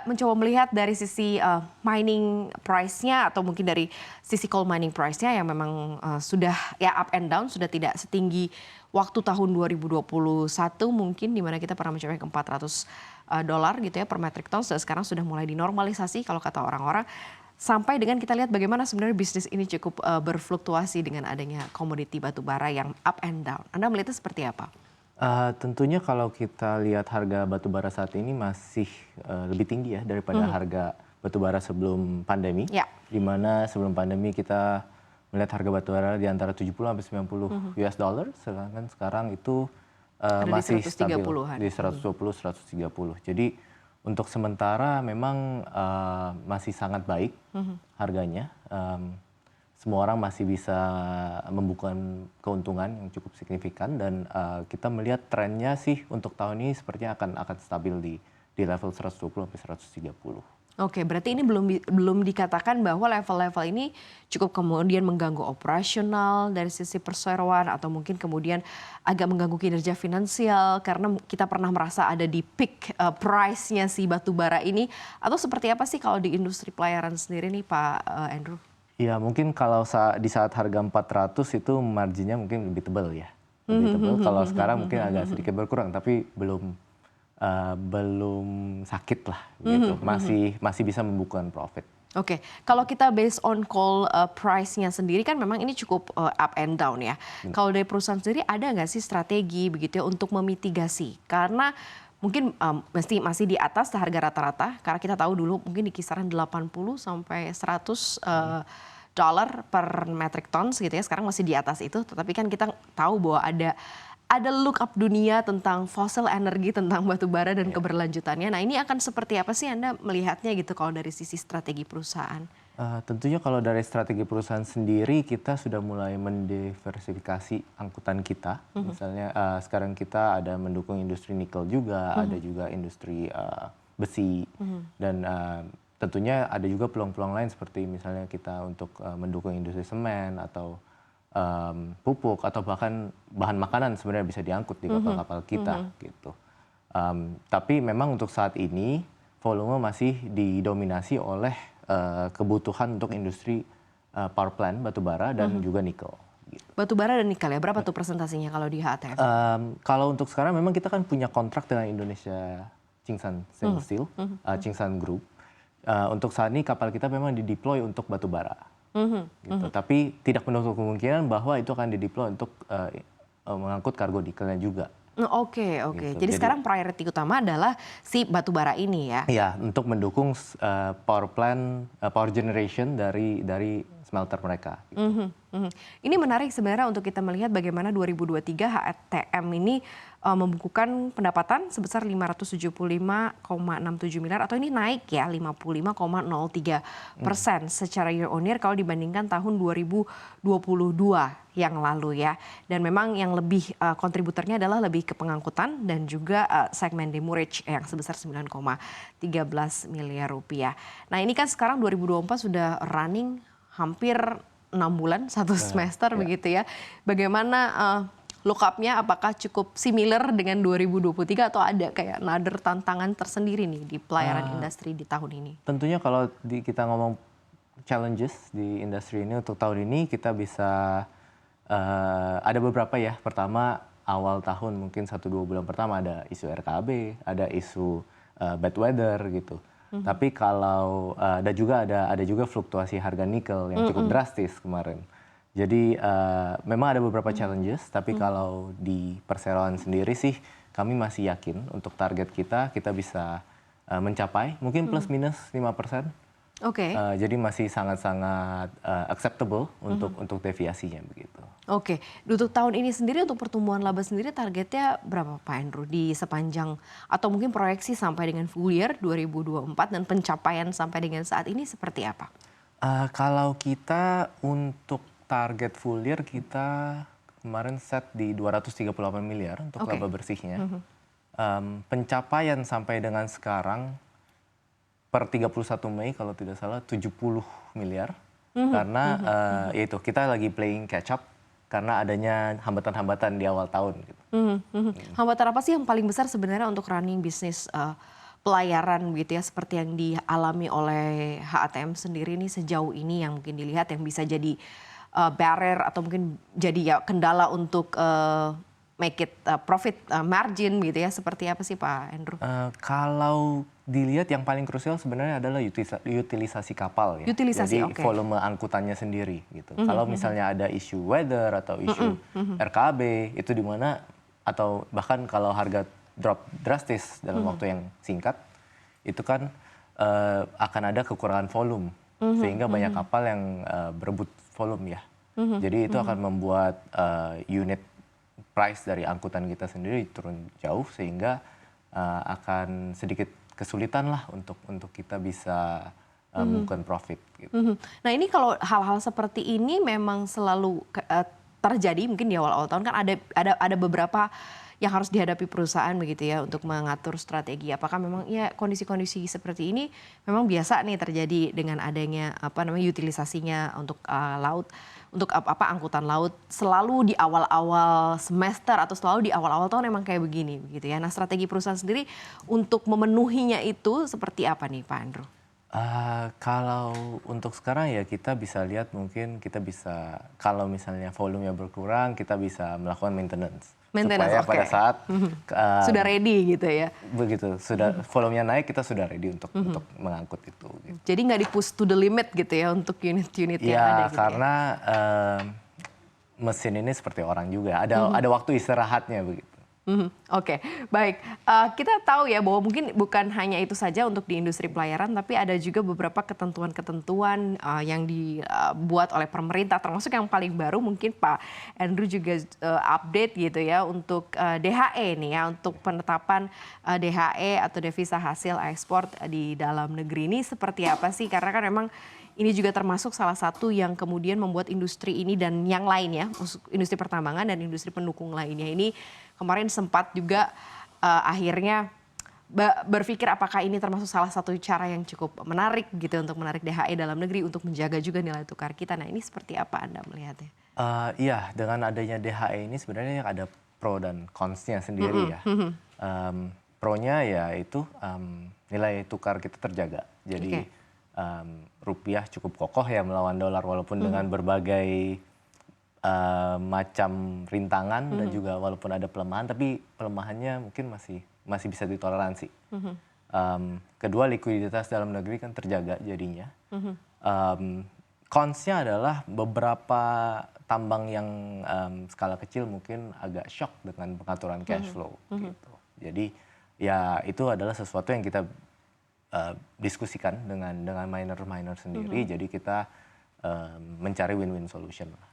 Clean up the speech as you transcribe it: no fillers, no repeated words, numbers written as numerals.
Anda mencoba melihat dari sisi mining price-nya atau mungkin dari sisi coal mining price-nya yang memang sudah ya up and down, sudah tidak setinggi waktu tahun 2021 mungkin di mana kita pernah mencapai ke $400 gitu ya per metric ton, sekarang sudah mulai dinormalisasi kalau kata orang-orang. Sampai dengan kita lihat bagaimana sebenarnya bisnis ini cukup berfluktuasi dengan adanya komoditi batu bara yang up and down. Anda melihatnya seperti apa? Tentunya kalau kita lihat harga batu bara saat ini masih lebih tinggi ya daripada harga batu bara sebelum pandemi. Ya. Di mana sebelum pandemi kita melihat harga batu bara di antara 70 sampai 90 US dollar, sedangkan sekarang itu masih stabil di 120-130. Jadi untuk sementara memang masih sangat baik harganya. Semua orang masih bisa membuka keuntungan yang cukup signifikan dan kita melihat trennya sih untuk tahun ini sepertinya akan stabil di level 120 sampai 130. Oke, berarti ini belum dikatakan bahwa level-level ini cukup kemudian mengganggu operasional dari sisi perseroan atau mungkin kemudian agak mengganggu kinerja finansial karena kita pernah merasa ada di peak price-nya si batu bara ini, atau seperti apa sih kalau di industri pelayaran sendiri nih Pak Andrew? Ya mungkin kalau di saat harga 400 itu marginnya mungkin lebih tebal ya. Lebih tebal. Kalau sekarang mungkin agak sedikit berkurang tapi belum sakit lah gitu. Masih bisa membukukan profit. Oke, kalau kita based on coal price-nya sendiri kan memang ini cukup up and down ya. Kalau dari perusahaan sendiri ada nggak sih strategi begitu ya untuk memitigasi? Karena mungkin masih di atas harga rata-rata, karena kita tahu dulu mungkin di kisaran 80 sampai 100 dollar per metric ton gitu ya, sekarang masih di atas itu. Tetapi kan kita tahu bahwa ada look up dunia tentang fossil energi, tentang batu bara dan keberlanjutannya. Nah ini akan seperti apa sih Anda melihatnya gitu kalau dari sisi strategi perusahaan? Tentunya kalau dari strategi perusahaan sendiri kita sudah mulai mendiversifikasi angkutan kita. Misalnya sekarang kita ada mendukung industri nikel juga, ada juga industri besi dan tentunya ada juga peluang-peluang lain seperti misalnya kita untuk mendukung industri semen atau pupuk atau bahkan bahan makanan sebenarnya bisa diangkut di kapal-kapal kita gitu. Tapi memang untuk saat ini volume masih didominasi oleh kebutuhan untuk industri power plant batubara dan juga nikel. Gitu. Batubara dan nikel ya, berapa tuh presentasinya kalau di HTF? Kalau untuk sekarang memang kita kan punya kontrak dengan Indonesia Tsingshan Stainless Steel, Tsingshan Group. Untuk saat ini kapal kita memang dideploy untuk batubara. Gitu. Tapi tidak menutup kemungkinan bahwa itu akan dideploy untuk mengangkut kargo nikelnya juga. Oke. Gitu. Jadi sekarang priority utama adalah si batubara ini ya? Iya, untuk mendukung power plant, power generation dari smelter mereka. Gitu. Ini menarik sebenarnya untuk kita melihat bagaimana 2023 HTM ini membukukan pendapatan sebesar 575,67 miliar atau ini naik ya 55,03% secara year on year kalau dibandingkan tahun 2022 yang lalu ya. Dan memang yang lebih kontributornya adalah lebih ke pengangkutan dan juga segmen demurrage yang sebesar 9,13 miliar rupiah. Nah ini kan sekarang 2024 sudah running hampir 6 bulan, 1 semester begitu ya. Bagaimana look up-nya, apakah cukup similar dengan 2023 atau ada kayak another tantangan tersendiri nih di pelayaran industri di tahun ini? Tentunya kalau kita ngomong challenges di industri ini untuk tahun ini kita bisa ada beberapa ya. Pertama awal tahun mungkin 1-2 bulan pertama ada isu RKB, ada isu bad weather gitu. Tapi kalau ada juga fluktuasi harga nikel yang cukup drastis kemarin. Jadi memang ada beberapa challenges, tapi kalau di perseroan sendiri sih kami masih yakin untuk target kita bisa mencapai mungkin plus minus 5%. Oke. Jadi masih sangat-sangat acceptable untuk deviasinya begitu. Oke, untuk tahun ini sendiri untuk pertumbuhan laba sendiri targetnya berapa Pak Andrew di sepanjang atau mungkin proyeksi sampai dengan full year 2024 dan pencapaian sampai dengan saat ini seperti apa? Kalau kita untuk target full year kita kemarin set di 238 miliar untuk laba bersihnya. Pencapaian sampai dengan sekarang per 31 Mei kalau tidak salah 70 miliar. Karena yaitu kita lagi playing catch up karena adanya hambatan-hambatan di awal tahun. Gitu. Hambatan apa sih yang paling besar sebenarnya untuk running bisnis pelayaran gitu ya seperti yang dialami oleh HATM sendiri nih sejauh ini yang mungkin dilihat yang bisa jadi barrier atau mungkin jadi ya kendala untuk make it profit margin gitu ya, seperti apa sih Pak Andrew? Kalau dilihat yang paling krusial sebenarnya adalah utilisasi kapal ya. Utilisasi, Jadi oke. volume angkutannya sendiri gitu. Kalau misalnya ada isu weather atau isu RKB itu di mana atau bahkan kalau harga drop drastis dalam waktu yang singkat itu kan akan ada kekurangan volume sehingga banyak kapal yang berebut volume ya. Jadi itu akan membuat unit price dari angkutan kita sendiri turun jauh sehingga akan sedikit kesulitan lah untuk kita bisa melakukan profit gitu. Nah ini kalau hal-hal seperti ini memang selalu terjadi mungkin di awal-awal tahun kan ada beberapa yang harus dihadapi perusahaan begitu ya untuk mengatur strategi. Apakah memang ya kondisi-kondisi seperti ini memang biasa nih terjadi dengan adanya utilisasinya untuk laut, untuk angkutan laut selalu di awal-awal semester atau selalu di awal-awal tahun memang kayak begini begitu ya. Nah strategi perusahaan sendiri untuk memenuhinya itu seperti apa nih Pak Andrew? Kalau untuk sekarang ya kita bisa lihat mungkin kita bisa kalau misalnya volumenya berkurang kita bisa melakukan maintenance supaya Oke. pada saat Sudah ready gitu ya. begitu sudah volumenya naik kita sudah ready untuk mengangkut itu. Gitu. Jadi nggak di-push to the limit gitu ya untuk unit-unit yang ada Ya gitu karena mesin ini seperti orang juga ada waktu istirahatnya begitu. Oke, baik. Kita tahu ya bahwa mungkin bukan hanya itu saja untuk di industri pelayaran, tapi ada juga beberapa ketentuan-ketentuan yang dibuat oleh pemerintah, termasuk yang paling baru mungkin Pak Andrew juga update gitu ya untuk DHE nih ya, untuk penetapan DHE atau devisa hasil ekspor di dalam negeri ini seperti apa sih? Karena kan memang ini juga termasuk salah satu yang kemudian membuat industri ini dan yang lainnya, industri pertambangan dan industri pendukung lainnya ini kemarin sempat juga akhirnya berpikir apakah ini termasuk salah satu cara yang cukup menarik gitu untuk menarik DHE dalam negeri untuk menjaga juga nilai tukar kita. Nah ini seperti apa Anda melihatnya? Iya, dengan adanya DHE ini sebenarnya ada pro dan cons-nya sendiri ya. Pro-nya ya itu nilai tukar kita terjaga. Jadi rupiah cukup kokoh ya melawan dolar walaupun dengan berbagai macam rintangan dan juga walaupun ada pelemahan tapi pelemahannya mungkin masih bisa ditoleransi. Kedua likuiditas dalam negeri kan terjaga jadinya. Cons-nya adalah beberapa tambang yang skala kecil mungkin agak shock dengan pengaturan cash flow gitu. Jadi ya itu adalah sesuatu yang kita diskusikan dengan miner-miner sendiri. Jadi kita mencari win-win solution lah.